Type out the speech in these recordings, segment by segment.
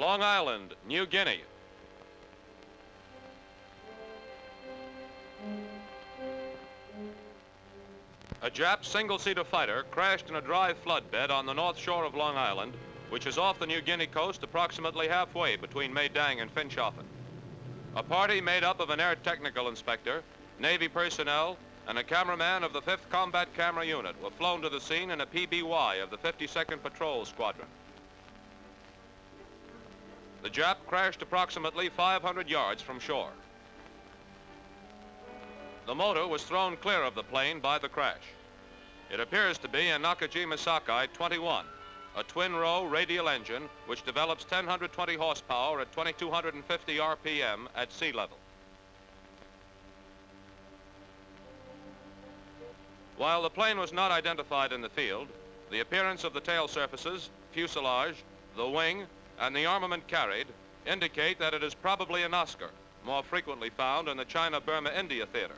Long Island, New Guinea. A Jap single-seater fighter crashed in a dry flood bed on the north shore of Long Island, which is off the New Guinea coast approximately halfway between Maydang and Finschhafen. A party made up of an air technical inspector, Navy personnel, and a cameraman of the 5th Combat Camera Unit were flown to the scene in a PBY of the 52nd Patrol Squadron. The Jap crashed approximately 500 yards from shore. The motor was thrown clear of the plane by the crash. It appears to be a Nakajima Sakai 21, a twin-row radial engine which develops 1,020 horsepower at 2,250 RPM at sea level. While the plane was not identified in the field, the appearance of the tail surfaces, fuselage, the wing, and the armament carried indicate that it is probably an Oscar, more frequently found in the China-Burma-India theater.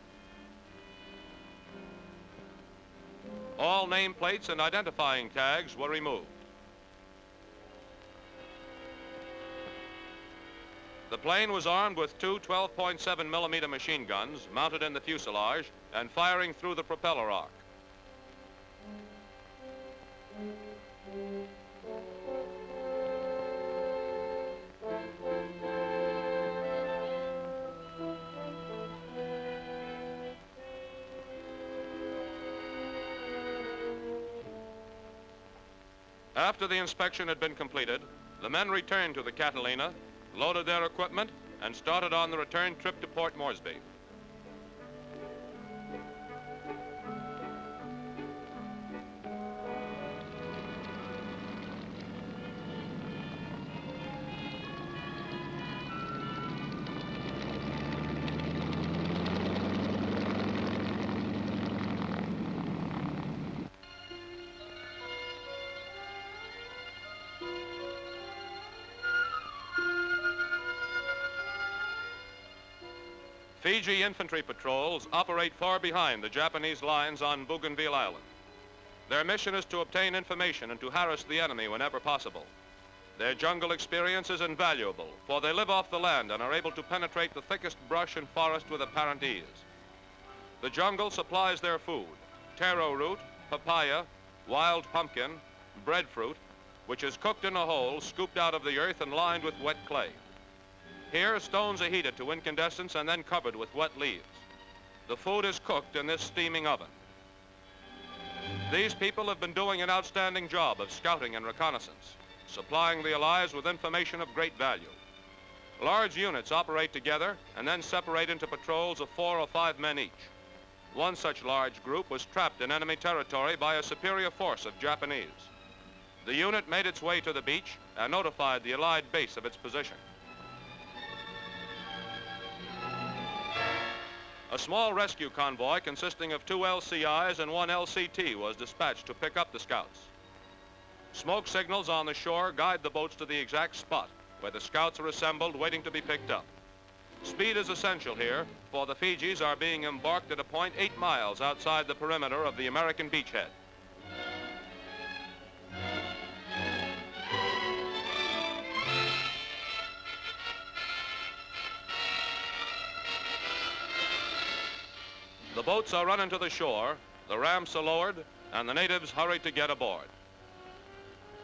All nameplates and identifying tags were removed. The plane was armed with two 12.7 millimeter machine guns mounted in the fuselage and firing through the propeller arc. After the inspection had been completed, the men returned to the Catalina, loaded their equipment, and started on the return trip to Port Moresby. Fiji infantry patrols operate far behind the Japanese lines on Bougainville Island. Their mission is to obtain information and to harass the enemy whenever possible. Their jungle experience is invaluable, for they live off the land and are able to penetrate the thickest brush and forest with apparent ease. The jungle supplies their food: taro root, papaya, wild pumpkin, breadfruit, which is cooked in a hole scooped out of the earth and lined with wet clay. Here, stones are heated to incandescence and then covered with wet leaves. The food is cooked in this steaming oven. These people have been doing an outstanding job of scouting and reconnaissance, supplying the Allies with information of great value. Large units operate together and then separate into patrols of 4 or 5 men each. One such large group was trapped in enemy territory by a superior force of Japanese. The unit made its way to the beach and notified the Allied base of its position. A small rescue convoy consisting of 2 LCIs and 1 LCT was dispatched to pick up the scouts. Smoke signals on the shore guide the boats to the exact spot where the scouts are assembled waiting to be picked up. Speed is essential here, for the Fijis are being embarked at a point 8 miles outside the perimeter of the American beachhead. The boats are run into the shore, the ramps are lowered, and the natives hurry to get aboard.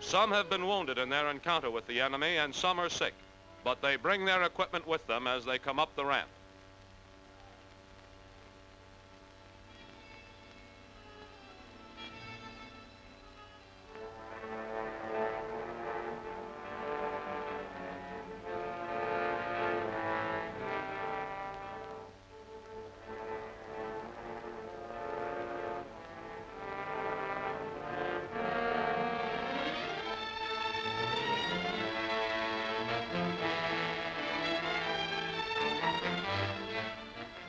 Some have been wounded in their encounter with the enemy and some are sick, but they bring their equipment with them as they come up the ramp.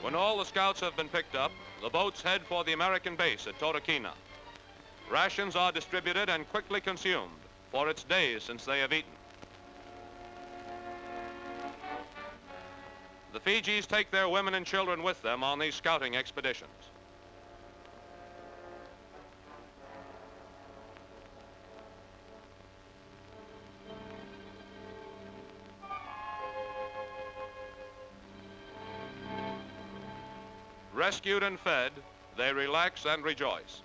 When all the scouts have been picked up, the boats head for the American base at Torquay. Rations are distributed and quickly consumed, for it's days since they have eaten. The Fijis take their women and children with them on these scouting expeditions. Rescued and fed, they relax and rejoice.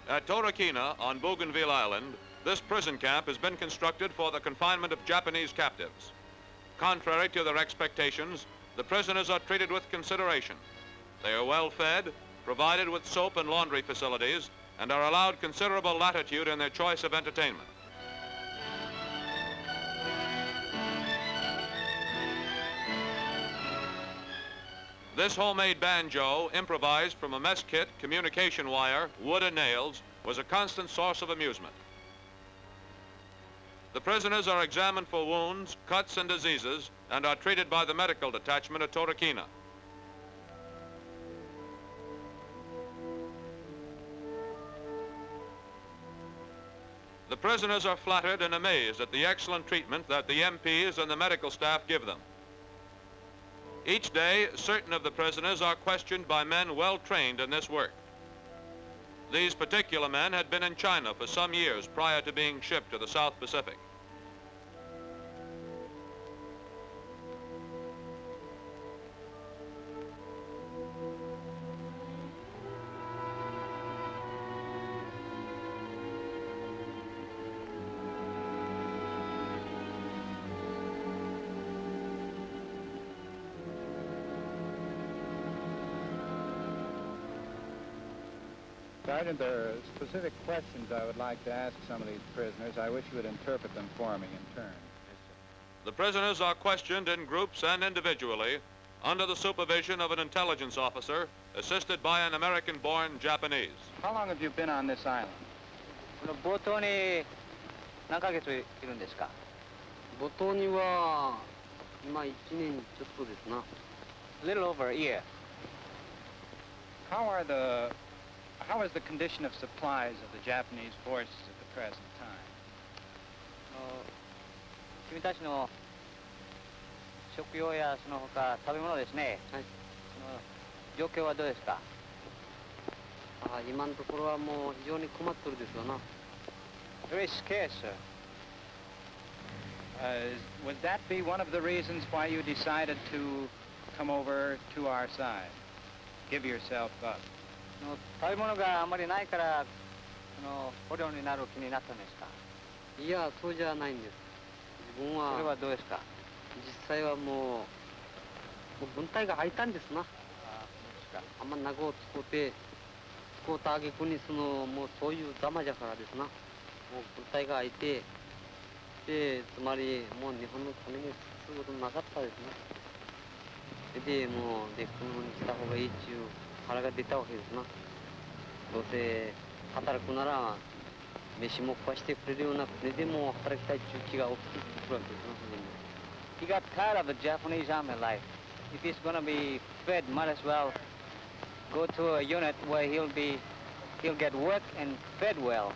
At Torquay on Bougainville Island, this prison camp has been constructed for the confinement of Japanese captives. Contrary to their expectations, the prisoners are treated with consideration. They are well fed, provided with soap and laundry facilities, and are allowed considerable latitude in their choice of entertainment. This homemade banjo, improvised from a mess kit, communication wire, wood and nails, was a constant source of amusement. The prisoners are examined for wounds, cuts, and diseases, and are treated by the medical detachment at Torquay. The prisoners are flattered and amazed at the excellent treatment that the MPs and the medical staff give them. Each day, certain of the prisoners are questioned by men well trained in this work. These particular men had been in China for some years prior to being shipped to the South Pacific. Sergeant, there are specific questions I would like to ask some of these prisoners. I wish you would interpret them for me in turn. The prisoners are questioned in groups and individually under the supervision of an intelligence officer assisted by an American-born Japanese. How long have you been on this island? 冒頭に何ヶ月いるんですか？冒頭には今1年ちょっとですな。A little over a year. How is the condition of supplies of the Japanese forces at the present time? 君たちの食用やその他食べ物ですね。はい。その状況はどうですか？今のところはもう非常に困ってるですわな。Very scarce, sir. Would that be one of the reasons why you decided to come over to our side? Give yourself up. 食べ物があまりないから捕虜になる気になったんですか？いや、そうじゃないんです。自分はそれはどうですか？実際はもう軍隊が入ったんですな。あんま長を使うたあげくにもうそういうざまじゃからですな。もう軍隊が入ってで、つまりもう日本のためにすることなかったですね。でもうでこのようにした方がいいっていう腹が出たわけですな。どうせ働くなら飯も食わしてくれるような国でも働きたいっていう気が大きくくるわけですな。He got tired of the Japanese army life. If he's going to be fed, might as well go to a unit where he'll get work and fed well.